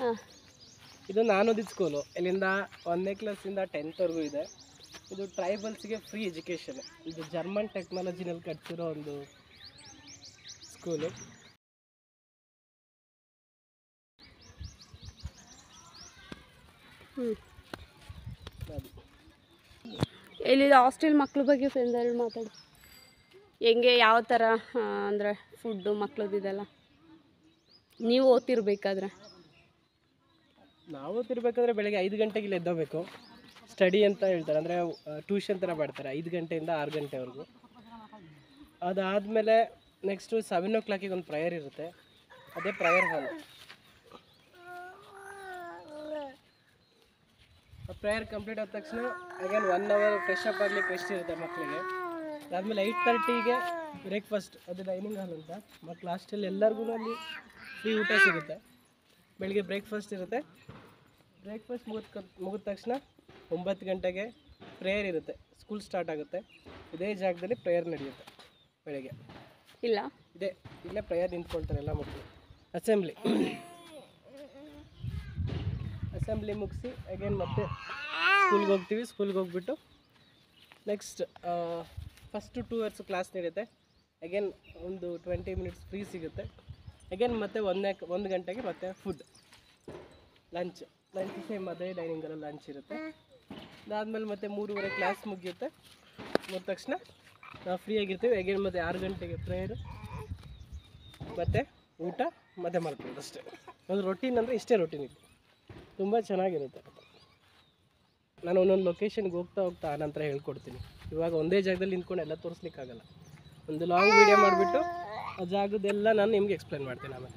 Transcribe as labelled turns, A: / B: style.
A: ಹಾಂ,
B: ಇದು ನಾನೋದಿದ ಸ್ಕೂಲು. ಇಲ್ಲಿಂದ 1ನೇ ಕ್ಲಾಸಿಂದ 10th ಇದೆ. ಇದು ಟ್ರೈಬಲ್ಸ್ಗೆ ಫ್ರೀ ಎಜುಕೇಷನ್. ಇದು ಜರ್ಮನ್ ಟೆಕ್ನಾಲಜಿನಲ್ಲಿ ಕಟ್ತಿರೋ ಒಂದು ಸ್ಕೂಲು. ಅದು
A: ಇಲ್ಲಿ ಹಾಸ್ಟೆಲ್ ಮಕ್ಳ ಬಗ್ಗೆ ಫ್ರೆಂಡ್ ಮಾತಾಡು. ಹೆಂಗೆ ಯಾವ ಥರ ಅಂದರೆ ಫುಡ್ಡು ಮಕ್ಳದಿದೆಲ್ಲ ನೀವು ಓದ್ತಿರ್ಬೇಕಾದ್ರೆ?
B: ನಾವು ತಿರ್ಬೇಕಾದ್ರೆ ಬೆಳಗ್ಗೆ 5 ಗಂಟೆಗೆ ಇಲ್ಲಿ ಎದ್ದೋಬೇಕು. ಸ್ಟಡಿ ಅಂತ ಹೇಳ್ತಾರೆ, ಅಂದರೆ ಟ್ಯೂಷನ್ ಥರ ಮಾಡ್ತಾರೆ 5 ಗಂಟೆಯಿಂದ 6 ಗಂಟೆವರೆಗೂ. ಅದಾದಮೇಲೆ ನೆಕ್ಸ್ಟು 7 o'clock ಒಂದು ಪ್ರೇಯರ್ ಇರುತ್ತೆ. ಅದೇ ಪ್ರೇಯರ್ ಹಾಲ್. ಪ್ರೇಯರ್ ಕಂಪ್ಲೀಟ್ ಆದ ತಕ್ಷಣ ಅಗೇನ್ 1 hour ಫ್ರೆಶ್ ಅಪ್ ಆಗಲಿಕ್ಕೆ ರೆಸ್ಟ್ ಇರುತ್ತೆ ಮಕ್ಕಳಿಗೆ. ಅದಾದಮೇಲೆ 8:30ಗೆ ಬ್ರೇಕ್ಫಾಸ್ಟ್, ಅದು ಡೈನಿಂಗ್ ಹಾಲ್ ಅಂತ. ಮಕ್ಕಳು ಹಾಸ್ಟೆಲ್ ಎಲ್ಲರಿಗೂ ಅಲ್ಲಿ ಫ್ರೀ ಊಟ ಸಿಗುತ್ತೆ. ಬೆಳಿಗ್ಗೆ ಬ್ರೇಕ್ಫಾಸ್ಟ್ ಇರುತ್ತೆ. ಬ್ರೇಕ್ಫಾಸ್ಟ್ ಮುಗಿದ ತಕ್ಷಣ 9 ಗಂಟೆಗೆ ಪ್ರೇಯರ್ ಇರುತ್ತೆ. ಸ್ಕೂಲ್ ಸ್ಟಾರ್ಟ್ ಆಗುತ್ತೆ. ಇದೇ ಜಾಗದಲ್ಲಿ ಪ್ರೇಯರ್ ನಡೆಯುತ್ತೆ ಬೆಳಗ್ಗೆ.
A: ಇಲ್ಲ
B: ಇಲ್ಲೇ ಪ್ರೇಯರ್ ನಿಂತ್ಕೊಳ್ತಾರೆ ಎಲ್ಲ ಮಕ್ಕಳು. ಅಸೆಂಬ್ಲಿ ಮುಗಿಸಿ ಅಗೇನ್ ಮತ್ತೆ ಸ್ಕೂಲ್ಗೆ ಹೋಗ್ತೀವಿ. ಸ್ಕೂಲ್ಗೆ ಹೋಗ್ಬಿಟ್ಟು ನೆಕ್ಸ್ಟ್ ಫಸ್ಟು 2 hours ಕ್ಲಾಸ್ ನಡೆಯುತ್ತೆ. ಅಗೇನ್ ಒಂದು 20 minutes ಫ್ರೀ ಸಿಗುತ್ತೆ. ಅಗೇನ್ ಮತ್ತೆ 1 ಗಂಟೆಗೆ ಮತ್ತೆ ಫುಡ್, ಲಂಚ್ ಸೇಮ್ ಅದೇ ಡೈನಿಂಗಲ್ಲಿ ಲಂಚ್ ಇರುತ್ತೆ. ಅದಾದಮೇಲೆ ಮತ್ತೆ 3:30 ಕ್ಲಾಸ್ ಮುಗಿಯುತ್ತೆ. ಮುಗಿದ ತಕ್ಷಣ ನಾವು ಫ್ರೀ ಆಗಿರ್ತೀವಿ. ಅಗೇನ್ ಮತ್ತೆ 6 ಗಂಟೆಗೆ ಪ್ರೇಯರು, ಮತ್ತು ಊಟ, ಮತ್ತೆ ಮಲ್ಕೊಳ್ಳೋದು ಅಷ್ಟೇ. ಒಂದು ರೊಟೀನ್ ಅಂದರೆ ಇಷ್ಟೇ ರೊಟೀನ್ ಇದೆ. ತುಂಬ ಚೆನ್ನಾಗಿರುತ್ತೆ. ನಾನು ಒಂದೊಂದು ಲೊಕೇಶನ್ಗೆ ಹೋಗ್ತಾ ಆನಂತರ ಹೇಳ್ಕೊಡ್ತೀನಿ. ಇವಾಗ ಒಂದೇ ಜಾಗದಲ್ಲಿ ನಿಂತ್ಕೊಂಡು ಎಲ್ಲ ತೋರಿಸ್ಲಿಕ್ಕಾಗಲ್ಲ. ಒಂದು ಲಾಂಗ್ ವೀಡಿಯೋ ಮಾಡಿಬಿಟ್ಟು ಆ ಜಾಗದೆಲ್ಲ ನಾನು ನಿಮ್ಗೆ ಎಕ್ಸ್ಪ್ಲೇನ್ ಮಾಡ್ತೀನಿ ಆಮೇಲೆ.